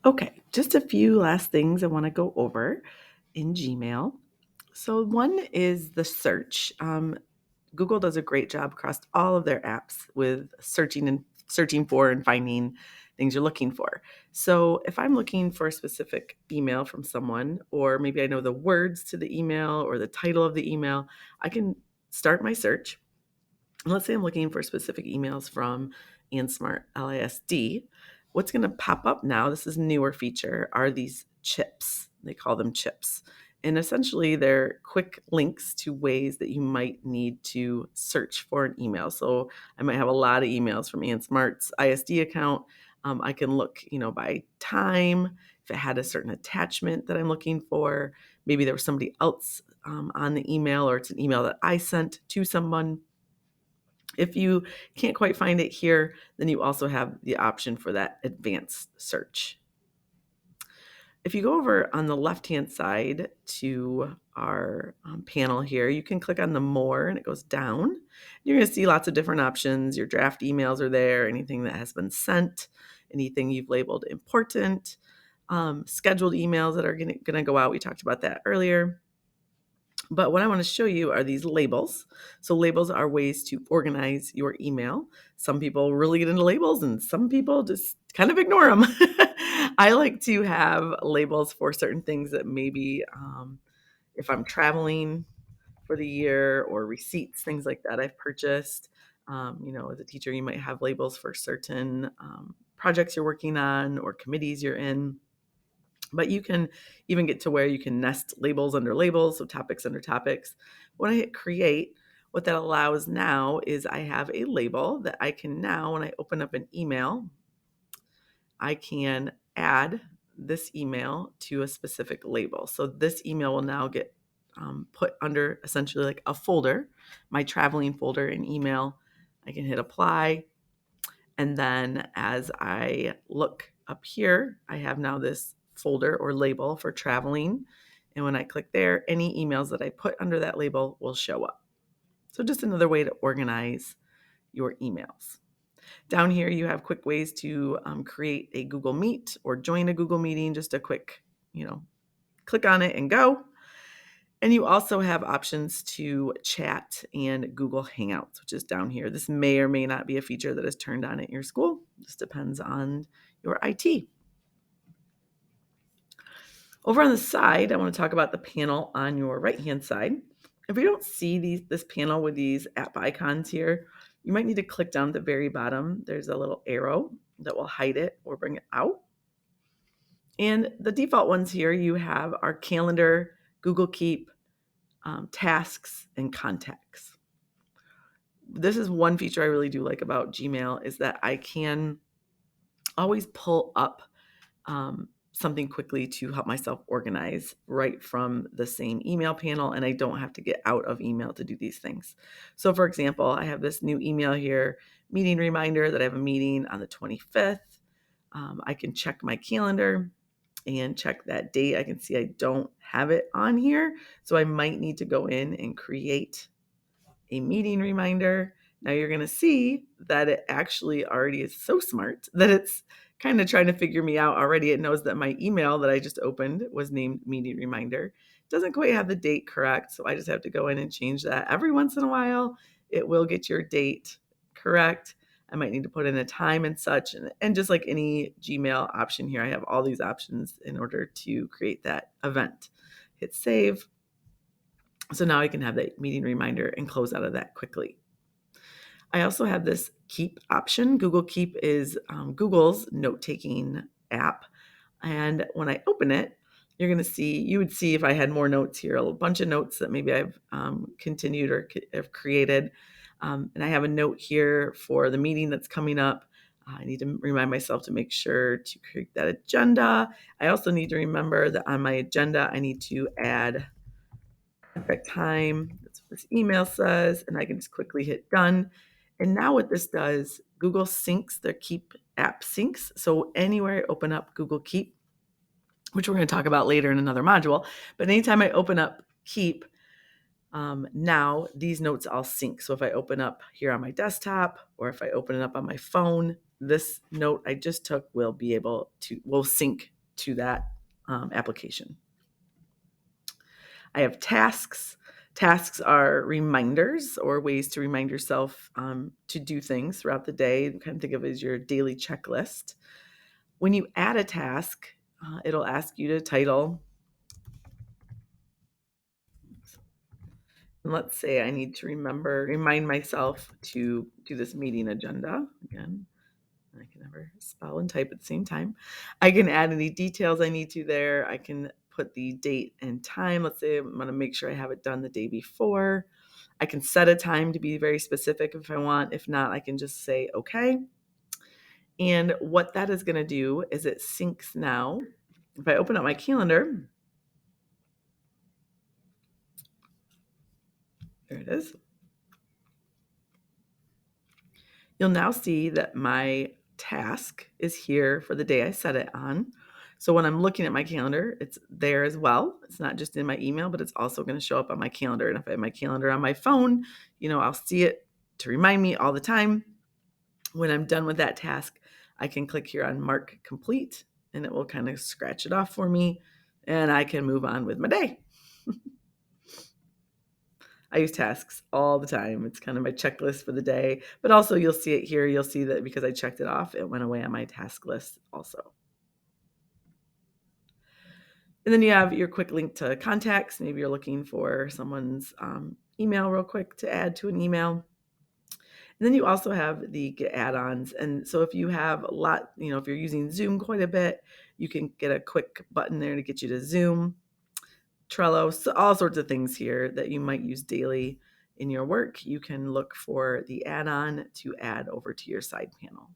Okay, just a few last things I want to go over in Gmail. So, one is the search. Google does a great job across all of their apps with searching for and finding things you're looking for. So, if I'm looking for a specific email from someone, or maybe I know the words to the email or the title of the email, I can start my search. Let's say I'm looking for specific emails from AnsMart LISD. What's going to pop up now, this is a newer feature, are these chips. They call them chips. And essentially, they're quick links to ways that you might need to search for an email. So I might have a lot of emails from AnsMart's ISD account. I can look, by time, if it had a certain attachment that I'm looking for. Maybe there was somebody else on the email, or it's an email that I sent to someone. If you can't quite find it here, then you also have the option for that advanced search. If you go over on the left-hand side to our panel here, you can click on the more and it goes down. You're going to see lots of different options. Your draft emails are there, anything that has been sent, anything you've labeled important, scheduled emails that are going to go out. We talked about that earlier. But what I want to show you are these labels. So labels are ways to organize your email. Some people really get into labels and some people just kind of ignore them. I like to have labels for certain things that maybe if I'm traveling for the year, or receipts, things like that I've purchased. As a teacher, you might have labels for certain projects you're working on or committees you're in. But you can even get to where you can nest labels under labels, so topics under topics. When I hit create, what that allows now is I have a label that I can now, when I open up an email, I can add this email to a specific label. So this email will now get put under essentially like a folder, my traveling folder in email. I can hit apply. And then as I look up here, I have now this folder or label for traveling. And when I click there, any emails that I put under that label will show up. So just another way to organize your emails. Down here, you have quick ways to create a Google Meet or join a Google meeting, just a quick, click on it and go. And you also have options to chat and Google Hangouts, which is down here. This may or may not be a feature that is turned on at your school. This depends on your IT. Over on the side, I want to talk about the panel on your right-hand side. If you don't see this panel with these app icons here, you might need to click down at the very bottom. There's a little arrow that will hide it or bring it out. And the default ones here you have are Calendar, Google Keep, tasks, and contacts. This is one feature I really do like about Gmail, is that I can always pull up something quickly to help myself organize right from the same email panel, and I don't have to get out of email to do these things. So for example, I have this new email here, meeting reminder that I have a meeting on the 25th. I can check my calendar and check that date. I can see I don't have it on here, so I might need to go in and create a meeting reminder. Now you're going to see that it actually already is so smart that it's kind of trying to figure me out already. It knows that my email that I just opened was named meeting reminder. It doesn't quite have the date correct, so I just have to go in and change that. Every once in a while, it will get your date correct. I might need to put in a time and such. And just like any Gmail option here, I have all these options in order to create that event. Hit save. So now I can have that meeting reminder and close out of that quickly. I also have this Keep option. Google Keep is Google's note-taking app. And when I open it, you would see if I had more notes here, a bunch of notes that maybe I've continued or have created. And I have a note here for the meeting that's coming up. I need to remind myself to make sure to create that agenda. I also need to remember that on my agenda, I need to add perfect time. That's what this email says. And I can just quickly hit done. And now what this does, Google syncs their Keep app syncs. So anywhere I open up Google Keep, which we're going to talk about later in another module, but anytime I open up Keep, now these notes all sync. So if I open up here on my desktop, or if I open it up on my phone, this note I just took will sync to that application. I have tasks. Tasks are reminders or ways to remind yourself to do things throughout the day. Kind of think of it as your daily checklist. When you add a task, it'll ask you to title. And let's say I need to remind myself to do this meeting agenda. Again, I can never spell and type at the same time. I can add any details I need to there. I can put the date and time. Let's say I'm going to make sure I have it done the day before. I can set a time to be very specific if I want. If not, I can just say, okay. And what that is going to do is it syncs now. If I open up my calendar, there it is. You'll now see that my task is here for the day I set it on. So when I'm looking at my calendar, it's there as well. It's not just in my email, but it's also going to show up on my calendar. And if I have my calendar on my phone, I'll see it to remind me all the time. When I'm done with that task, I can click here on Mark Complete, and it will kind of scratch it off for me, and I can move on with my day. I use tasks all the time. It's kind of my checklist for the day, but also you'll see it here. You'll see that because I checked it off, it went away on my task list also. And then you have your quick link to contacts. Maybe you're looking for someone's email real quick to add to an email. And then you also have the add-ons. And so if you have a lot, if you're using Zoom quite a bit, you can get a quick button there to get you to Zoom, Trello, so all sorts of things here that you might use daily in your work. You can look for the add-on to add over to your side panel.